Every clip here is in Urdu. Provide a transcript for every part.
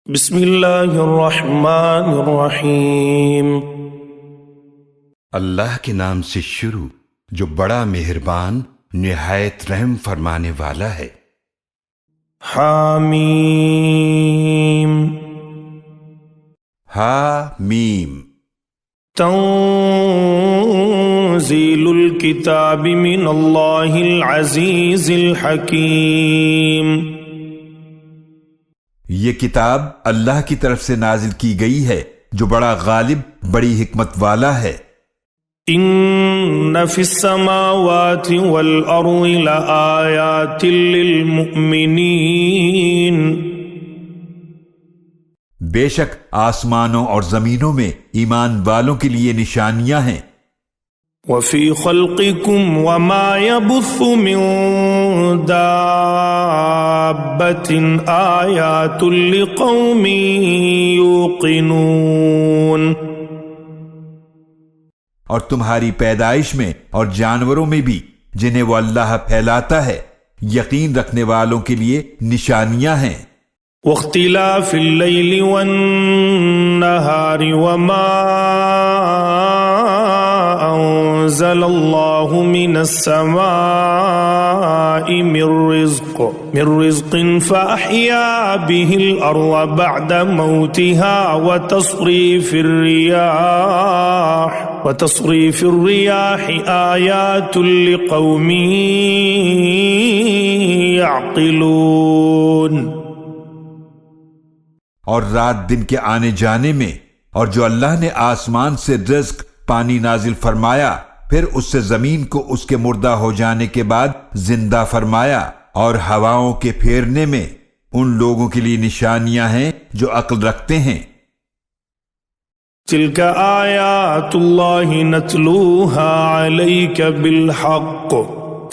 بسم اللہ الرحمن الرحیم۔ اللہ کے نام سے شروع جو بڑا مہربان نہایت رحم فرمانے والا ہے۔ حامیم حامیم تنزیل الکتاب من اللہ العزیز الحکیم۔ یہ کتاب اللہ کی طرف سے نازل کی گئی ہے جو بڑا غالب بڑی حکمت والا ہے۔ ان فی السماوات والارض لآیات للمؤمنین۔ بے شک آسمانوں اور زمینوں میں ایمان والوں کے لیے نشانیاں ہیں۔ وفی خلقکم وما یبث من دابۃ آیات لقوم یوقنون۔ اور تمہاری پیدائش میں اور جانوروں میں بھی جنہیں وہ اللہ پھیلاتا ہے یقین رکھنے والوں کے لیے نشانیاں ہیں۔ واختلاف اللیل والنہار وما انزل اللہ من السماء من رزق فأحیا به الارض بعد موتها وتصریف الریاح آیات لقوم یعقلون۔ اور رات دن کے آنے جانے میں، اور جو اللہ نے آسمان سے رزق پانی نازل فرمایا پھر اس سے زمین کو اس کے مردہ ہو جانے کے بعد زندہ فرمایا، اور ہواؤں کے پھیرنے میں ان لوگوں کے لیے نشانیاں ہیں جو عقل رکھتے ہیں۔ تلک آیات اللہ نتلوها علیک بالحق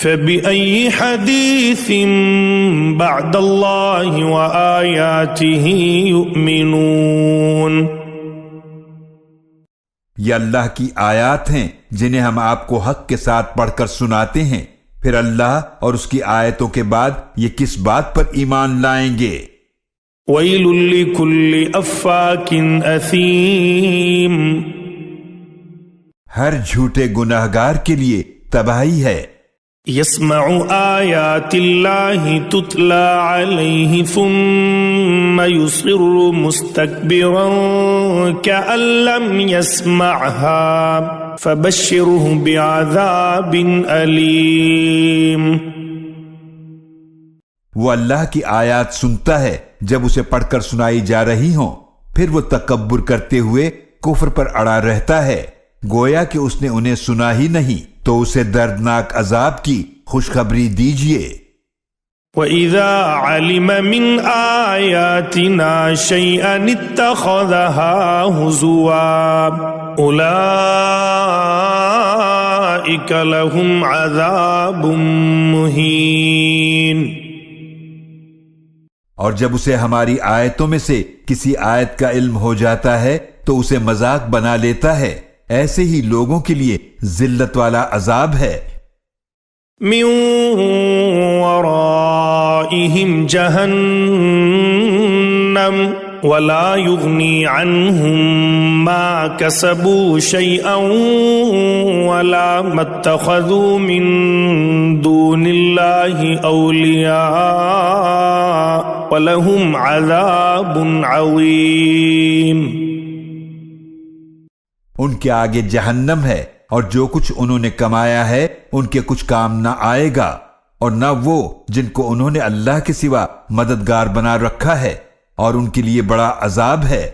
فبأي حدیث بعد اللہ وآیاتہ یؤمنون۔ یہ اللہ کی آیات ہیں جنہیں ہم آپ کو حق کے ساتھ پڑھ کر سناتے ہیں، پھر اللہ اور اس کی آیتوں کے بعد یہ کس بات پر ایمان لائیں گے؟ ویل لکل افاک اثیم۔ ہر جھوٹے گناہگار کے لیے تباہی ہے۔ یسمع آیات اللہ تتلی علیہ ثم یصر مستکبرا کأن لم یسمعها فبشرہ بعذاب علیم۔ وہ اللہ کی آیات سنتا ہے جب اسے پڑھ کر سنائی جا رہی ہوں، پھر وہ تکبر کرتے ہوئے کفر پر اڑا رہتا ہے گویا کہ اس نے انہیں سنا ہی نہیں، تو اسے دردناک عذاب کی خوشخبری دیجئے۔ وَإِذَا عَلِمَ مِنْ آيَاتِنَا شَيْئًا اتَّخَذَهَا هُزُوًا أُولَئِكَ لَهُمْ عَذَابٌ مُهِينٌ۔ اور جب اسے ہماری آیتوں میں سے کسی آیت کا علم ہو جاتا ہے تو اسے مذاق بنا لیتا ہے، ایسے ہی لوگوں کے لیے ذلت والا عذاب ہے۔ من ورائهم جہنم ولا یغنی عنہم ما کسبوا شیئا ولا ما اتخذوا من دون اللہ اولیاء ولہم عذاب عظیم۔ ان کے آگے جہنم ہے، اور جو کچھ انہوں نے کمایا ہے ان کے کچھ کام نہ آئے گا، اور نہ وہ جن کو انہوں نے اللہ کے سوا مددگار بنا رکھا ہے، اور ان کے لیے بڑا عذاب ہے۔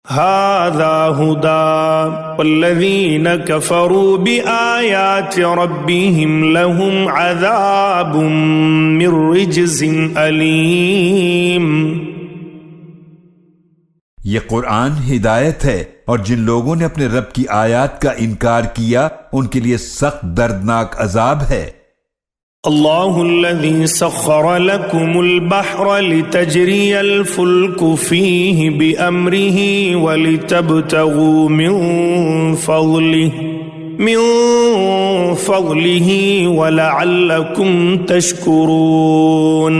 ھذا ھدی والذین کفروا بآیات ربہم لہم عذاب من رجز علیم۔ یہ قرآن ہدایت ہے، اور جن لوگوں نے اپنے رب کی آیات کا انکار کیا ان کے لیے سخت دردناک عذاب ہے۔ اللہ الذی سخر لکم البحر لتجری الفلک فیہ بأمرہ ولتبتغوا من فضلہ ولعلکم تشکرون۔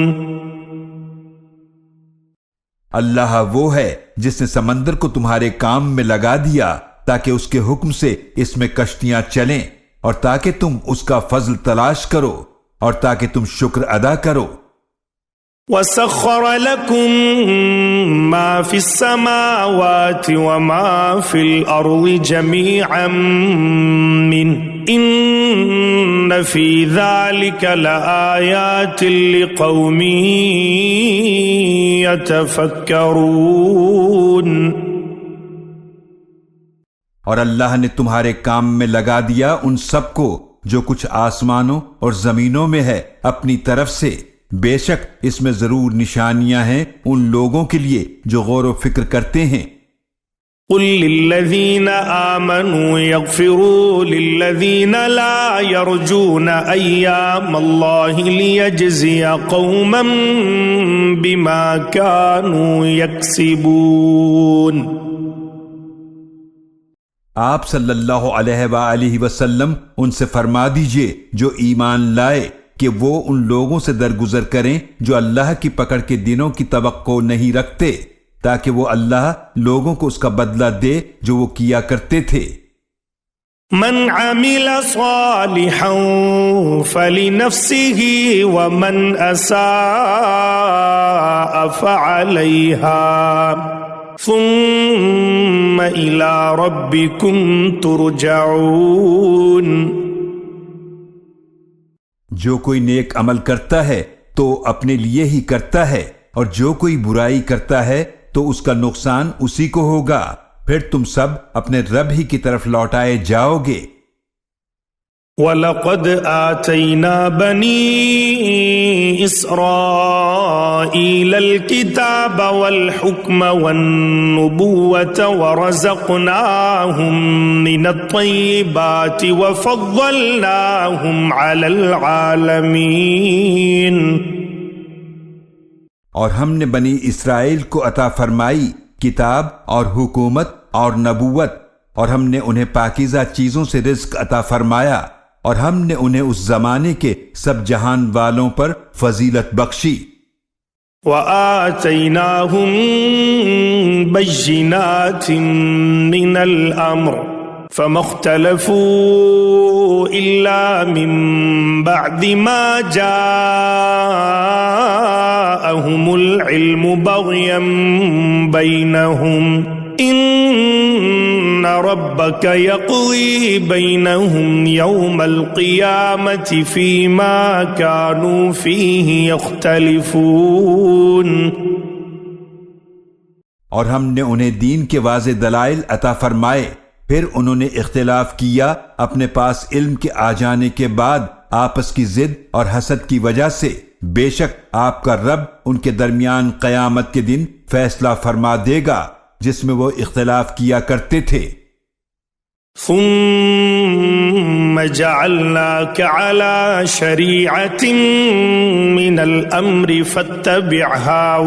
اللہ وہ ہے جس نے سمندر کو تمہارے کام میں لگا دیا تاکہ اس کے حکم سے اس میں کشتیاں چلیں، اور تاکہ تم اس کا فضل تلاش کرو، اور تاکہ تم شکر ادا کرو۔ وَسَخَّرَ لَكُم مَّا فِي السَّمَاوَاتِ وَمَا فِي الْأَرْضِ جَمِيعًا مِّنْهُ إِنَّ فِي ذَلِكَ لَآيَاتٍ لِقَوْمٍ يَتَفَكَّرُونَ۔ اور اللہ نے تمہارے کام میں لگا دیا ان سب کو جو کچھ آسمانوں اور زمینوں میں ہے اپنی طرف سے، بے شک اس میں ضرور نشانیاں ہیں ان لوگوں کے لیے جو غور و فکر کرتے ہیں۔ قل للذین آمنوا یغفروا للذین لا یرجون ایام اللہ لیجزی قوما بما كانوا یکسبون۔ آپ صلی اللہ علیہ وآلہ وسلم ان سے فرما دیجئے جو ایمان لائے کہ وہ ان لوگوں سے درگزر کریں جو اللہ کی پکڑ کے دنوں کی توقع نہیں رکھتے، تاکہ وہ اللہ لوگوں کو اس کا بدلہ دے جو وہ کیا کرتے تھے۔ من عمل صالحا فلنفسه ومن اساء فعليها ثم الى ربكم ترجعون۔ جو کوئی نیک عمل کرتا ہے تو اپنے لیے ہی کرتا ہے، اور جو کوئی برائی کرتا ہے تو اس کا نقصان اسی کو ہوگا، پھر تم سب اپنے رب ہی کی طرف لوٹائے جاؤ گے۔ وَلَقَدْ آتَيْنَا بَنِي إِسْرَائِيلَ الْكِتَابَ وَالْحُكْمَ وَالنُّبُوَّةَ وَرَزَقْنَاهُمْ مِنَ الطَّيِّبَاتِ وَفَضَّلْنَاهُمْ عَلَى الْعَالَمِينَ۔ اور ہم نے بنی اسرائیل کو عطا فرمائی کتاب اور حکومت اور نبوت، اور ہم نے انہیں پاکیزہ چیزوں سے رزق عطا فرمایا، اور ہم نے انہیں اس زمانے کے سب جہان والوں پر فضیلت بخشی۔ وَآتَيْنَاهُمْ بَيِّنَاتٍ مِّنَ الْأَمْرِ فَمَا اخْتَلَفُوا إِلَّا مِن بَعْدِ مَا جَاءَهُمُ الْعِلْمُ بَغْيًا بَيْنَهُمْ إِنَّ رَبَّكَ يَقْضِي بَيْنَهُمْ يَوْمَ الْقِيَامَةِ فِيمَا كَانُوا فِيهِ يَخْتَلِفُونَ۔ اور ہم نے انہیں دین کے واضح دلائل عطا فرمائے، پھر انہوں نے اختلاف کیا اپنے پاس علم کے آ جانے کے بعد آپس کی ضد اور حسد کی وجہ سے، بے شک آپ کا رب ان کے درمیان قیامت کے دن فیصلہ فرما دے گا جس میں وہ اختلاف کیا کرتے تھے۔ ثم جعلناك على شريعة من الأمر فاتبعها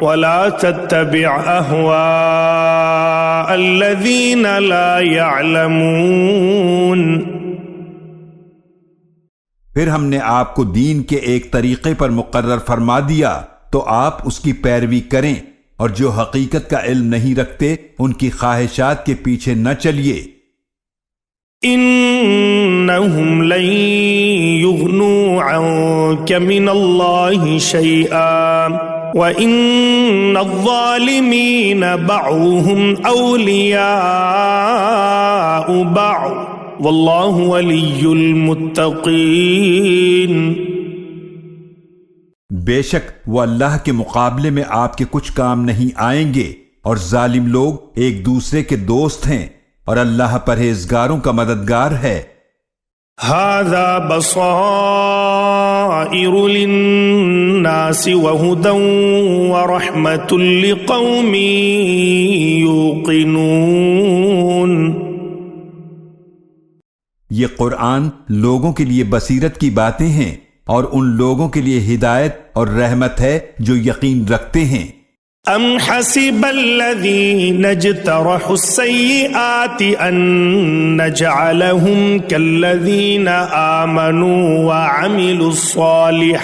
ولا تتبع أهواء الذين لا يعلمون۔ پھر ہم نے آپ کو دین کے ایک طریقے پر مقرر فرما دیا تو آپ اس کی پیروی کریں، اور جو حقیقت کا علم نہیں رکھتے ان کی خواہشات کے پیچھے نہ چلیے۔ انہم لن یغنوا عنک من اللہ شیئا وان الظالمین بعضهم اولیاء بعض واللہ ولی المتقین۔ بے شک وہ اللہ کے مقابلے میں آپ کے کچھ کام نہیں آئیں گے، اور ظالم لوگ ایک دوسرے کے دوست ہیں، اور اللہ پرہیزگاروں کا مددگار ہے۔ ھذا بصائر للناس وہدی ورحمۃ لقوم یوقنون۔ یہ قرآن لوگوں کے لیے بصیرت کی باتیں ہیں، اور ان لوگوں کے لیے ہدایت اور رحمت ہے جو یقین رکھتے ہیں۔ ام حسب الذین اجترحوا السیئات ان نجعلهم كالذین آمنوا وعملوا الصالحات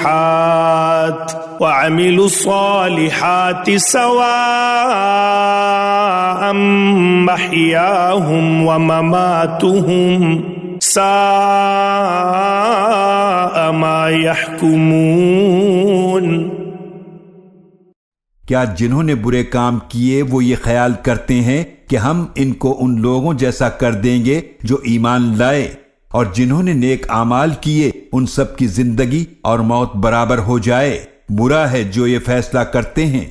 وعملوا الصالحات سواء محياهم ومماتهم ساء ما يحكمون۔ کیا جنہوں نے برے کام کیے وہ یہ خیال کرتے ہیں کہ ہم ان کو ان لوگوں جیسا کر دیں گے جو ایمان لائے، اور جنہوں نے نیک اعمال کیے ان سب کی زندگی اور موت برابر ہو جائے؟ برا ہے جو یہ فیصلہ کرتے ہیں۔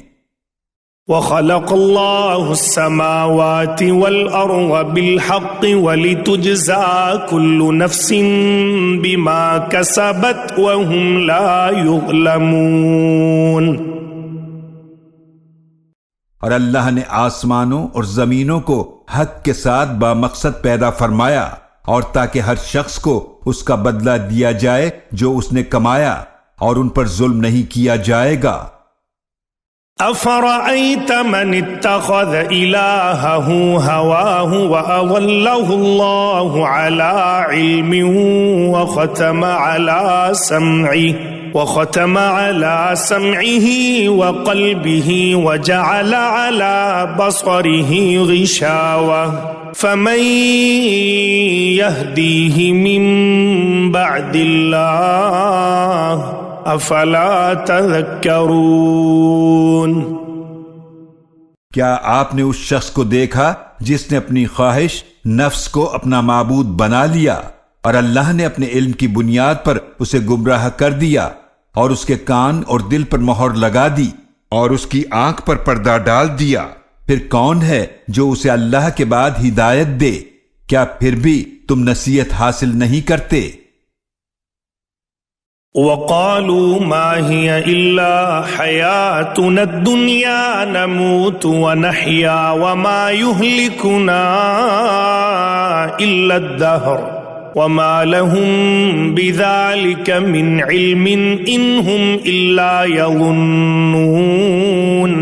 وَخَلَقَ اللَّهُ السَّمَاوَاتِ وَالْأَرْضَ بِالْحَقِّ وَلِتُجْزَى كُلُّ نَفْسٍ بِمَا كَسَبَتْ وَهُمْ لَا يُظْلَمُونَ۔ اور اللہ نے آسمانوں اور زمینوں کو حق کے ساتھ بامقصد پیدا فرمایا، اور تاکہ ہر شخص کو اس کا بدلہ دیا جائے جو اس نے کمایا، اور ان پر ظلم نہیں کیا جائے گا۔ أَفَرَأَيْتَ مَنِ اتَّخَذَ إِلَٰهَهُ هَوَاهُ وَأَضَلَّهُ اللَّهُ عَلَىٰ عِلْمٍ وختم على سمعه وقلبه وجعل على بصره غشاوة فمن يهديه من بعد الله أفلا تذكرون۔ کیا آپ نے اس شخص کو دیکھا جس نے اپنی خواہش نفس کو اپنا معبود بنا لیا، اور اللہ نے اپنے علم کی بنیاد پر اسے گمراہ کر دیا، اور اس کے کان اور دل پر مہر لگا دی، اور اس کی آنکھ پر پردہ ڈال دیا؟ پھر کون ہے جو اسے اللہ کے بعد ہدایت دے؟ کیا پھر بھی تم نصیحت حاصل نہیں کرتے؟ وَقَالُوا مَا هِيَ إِلَّا حَيَاتُنَا الدُّنْيَا نَمُوتُ وَنَحْيَا وَمَا يُهْلِكُنَا إِلَّا الدَّهْرُ وَمَا لَهُم بِذَلِكَ مِنْ عِلْمٍ إِنْ هُمْ إِلَّا يَظُنُّونَ۔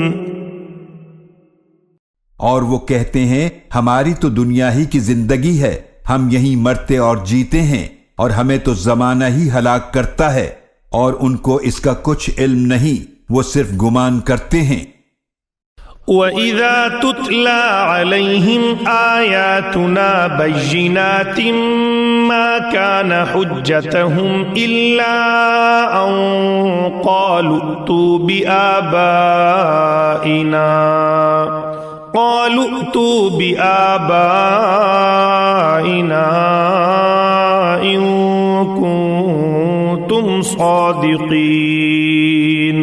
اور وہ کہتے ہیں ہماری تو دنیا ہی کی زندگی ہے، ہم یہیں مرتے اور جیتے ہیں، اور ہمیں تو زمانہ ہی ہلاک کرتا ہے، اور ان کو اس کا کچھ علم نہیں، وہ صرف گمان کرتے ہیں۔ وَإِذَا تُتْلَى عَلَيْهِمْ آيَاتُنَا بَيِّنَاتٍ مَا كَانَ حُجَّتَهُمْ إِلَّا أَن قَالُوا ائْتُوا بِآبَائِنَا إِن كُنتُمْ صَادِقِينَ۔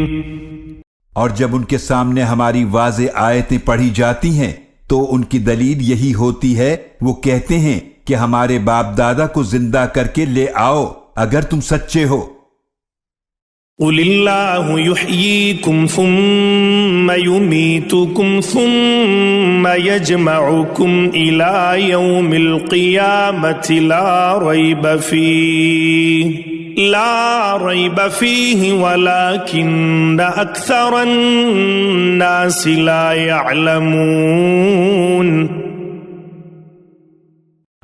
اور جب ان کے سامنے ہماری واضح آیتیں پڑھی جاتی ہیں تو ان کی دلیل یہی ہوتی ہے، وہ کہتے ہیں کہ ہمارے باپ دادا کو زندہ کر کے لے آؤ اگر تم سچے ہو۔ قُلِ اللَّهُ يُحْيِيكُمْ ثُمَّ يُمِيتُكُمْ ثُمَّ يَجْمَعُكُمْ إِلَى يَوْمِ الْقِيَامَةِ لا ريب فيه ولكن أكثر الناس لا يعلمون۔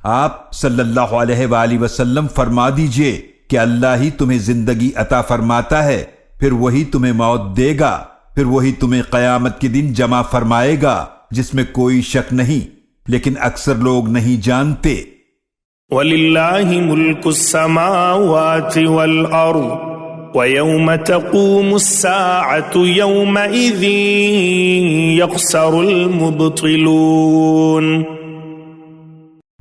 آپ صلی اللہ علیہ وآلہ وسلم فرما دیجئے کہ اللہ ہی تمہیں زندگی عطا فرماتا ہے، پھر وہی تمہیں موت دے گا، پھر وہی تمہیں قیامت کے دن جمع فرمائے گا، جس میں کوئی شک نہیں، لیکن اکثر لوگ نہیں جانتے۔ وَلِلَّهِ مُلْكُ السَّمَاوَاتِ وَالْأَرْضِ وَيَوْمَ تَقُومُ السَّاعَةُ يَوْمَئِذٍ يَخْسَرُ الْمُبْطِلُونَ۔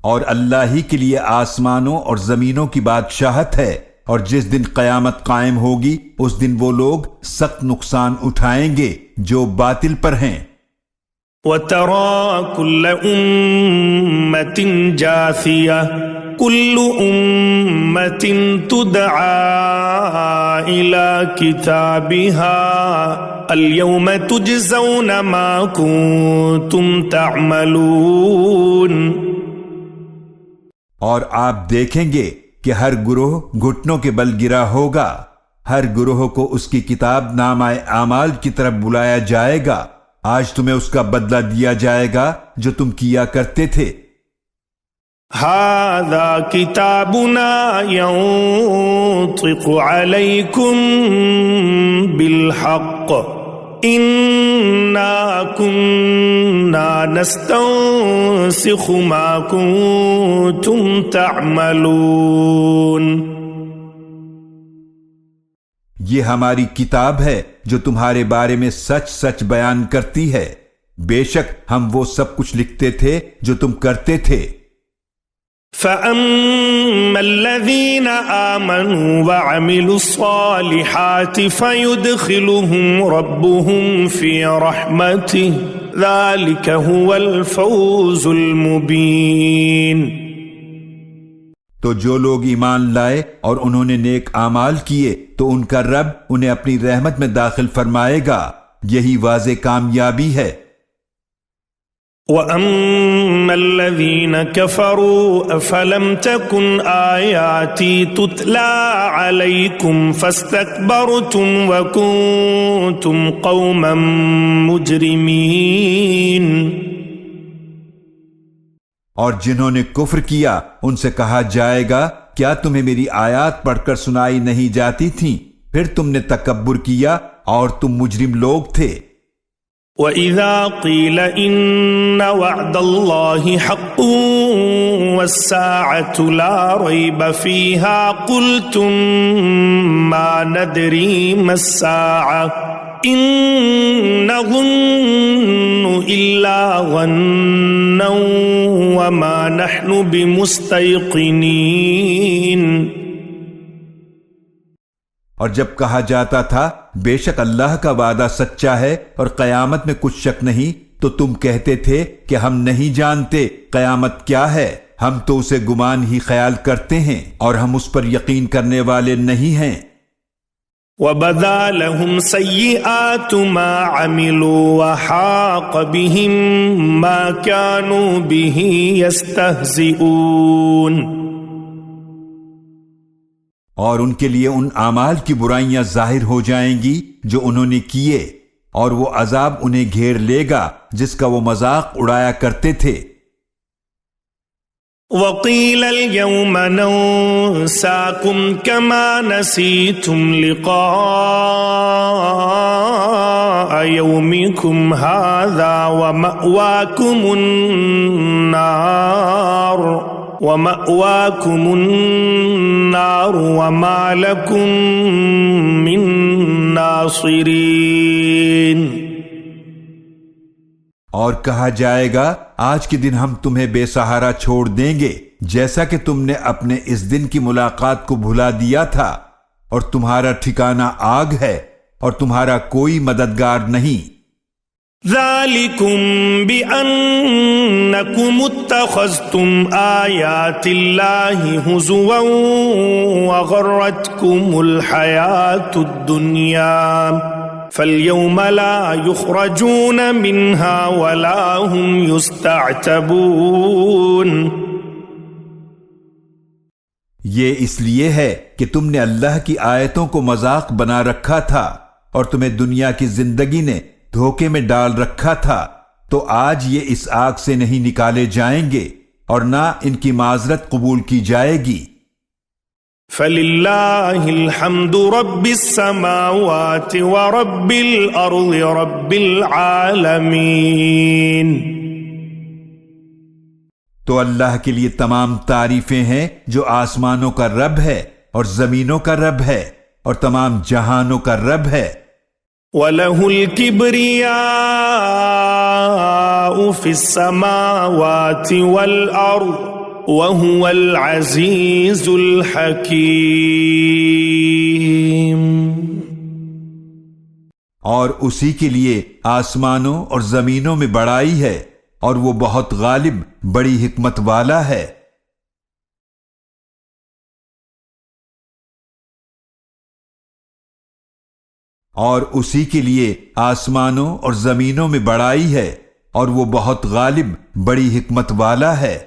اور اللہ ہی کے لیے آسمانوں اور زمینوں کی بادشاہت ہے، اور جس دن قیامت قائم ہوگی اس دن وہ لوگ سخت نقصان اٹھائیں گے جو باطل پر ہیں۔ وَتَرَى كُلَّ أُمَّةٍ جَاثِيَةً كُلُّ أُمَّةٍ تُدْعَى إِلَى كِتَابِهَا الْيَوْمَ تُجْزَوْنَ مَا كُنتُمْ تَعْمَلُونَ۔ اور آپ دیکھیں گے کہ ہر گروہ گھٹنوں کے بل گرا ہوگا، ہر گروہ کو اس کی کتاب نامہ اعمال کی طرف بلایا جائے گا، آج تمہیں اس کا بدلہ دیا جائے گا جو تم کیا کرتے تھے۔ هذا كتابنا ينطق عليكم بالحق إنا كنا نستنسخ ما كنتم تعملون. یہ ہماری کتاب ہے جو تمہارے بارے میں سچ سچ بیان کرتی ہے. بے شک ہم وہ سب کچھ لکھتے تھے جو تم کرتے تھے. فَأَمَّا الَّذِينَ آمَنُوا وَعَمِلُوا الصَّالِحَاتِ فَيُدْخِلُهُمْ رَبُّهُمْ فِي رَحْمَتِهِ ذَلِكَ هُوَ الْفَوْزُ الْمُبِينُ. تو جو لوگ ایمان لائے اور انہوں نے نیک اعمال کیے تو ان کا رب انہیں اپنی رحمت میں داخل فرمائے گا. یہی واضح کامیابی ہے. وَأَمَّا الَّذِينَ كَفَرُوا أَفَلَمْ تَكُنْ آيَاتِي تُتْلَى عَلَيْكُمْ فَاسْتَكْبَرْتُمْ وَكُنْتُمْ قَوْمًا مُجْرِمِينَ. اور جنہوں نے کفر کیا ان سے کہا جائے گا کیا تمہیں میری آیات پڑھ کر سنائی نہیں جاتی تھیں؟ پھر تم نے تکبر کیا اور تم مجرم لوگ تھے. وَإِذَا قِيلَ إِنَّ وَعْدَ اللَّهِ حَقٌّ وَالسَّاعَةُ لَا رَيْبَ فِيهَا قُلْتُمْ مَا نَدْرِي مَا السَّاعَةُ إِن نَّظُنُّ إِلَّا ظَنًّا وَمَا نَحْنُ بِمُسْتَيْقِنِينَ. اور جب کہا جاتا تھا بے شک اللہ کا وعدہ سچا ہے اور قیامت میں کچھ شک نہیں تو تم کہتے تھے کہ ہم نہیں جانتے قیامت کیا ہے. ہم تو اسے گمان ہی خیال کرتے ہیں اور ہم اس پر یقین کرنے والے نہیں ہیں. وَبَدَا لَهُمْ سَيِّئَاتُ مَا عَمِلُوا وَحَاقَ بِهِمْ مَا كَانُوا بِهِ يَسْتَهْزِئُونَ. اور ان کے لیے ان اعمال کی برائیاں ظاہر ہو جائیں گی جو انہوں نے کیے اور وہ عذاب انہیں گھیر لے گا جس کا وہ مذاق اڑایا کرتے تھے. وَقِيلَ الْيَوْمَ نَنسَاكُمْ كَمَا نَسِيتُمْ لِقَاءَ يَوْمِكُمْ هَذَا وَمَأْوَاكُمُ النَّارُ وَمَا لَكُمْ مِن نَاصِرِينَ. اور کہا جائے گا آج کے دن ہم تمہیں بے سہارا چھوڑ دیں گے جیسا کہ تم نے اپنے اس دن کی ملاقات کو بھلا دیا تھا اور تمہارا ٹھکانہ آگ ہے اور تمہارا کوئی مددگار نہیں. ذَلِكُمْ بِأَنَّكُمُ اتَّخَذْتُمْ آيَاتِ اللَّهِ هُزُوًا وَغَرَّتْكُمُ الْحَيَاةُ الدُّنْيَا فَالْيَوْمَ لَا يُخْرَجُونَ مِنْهَا وَلَا هُمْ يُسْتَعْتَبُونَ. یہ اس لیے ہے کہ تم نے اللہ کی آیتوں کو مذاق بنا رکھا تھا اور تمہیں دنیا کی زندگی نے دھوکے میں ڈال رکھا تھا تو آج یہ اس آگ سے نہیں نکالے جائیں گے اور نہ ان کی معذرت قبول کی جائے گی. فَلِلَّهِ الْحَمْدُ رَبِّ السَّمَاوَاتِ وَرَبِّ الْأَرْضِ رَبِّ الْعَالَمِينَ. تو اللہ کے لیے تمام تعریفیں ہیں جو آسمانوں کا رب ہے اور زمینوں کا رب ہے اور تمام جہانوں کا رب ہے. وَلَهُ الْكِبْرِيَاءُ فِي السَّمَاوَاتِ وَالْأَرْضِ وَهُوَ الْعَزِيزُ الْحَكِيمُ. اور اسی کے لیے آسمانوں اور زمینوں میں بڑائی ہے اور وہ بہت غالب بڑی حکمت والا ہے. اور اسی کے لیے آسمانوں اور زمینوں میں بڑائی ہے اور وہ بہت غالب بڑی حکمت والا ہے.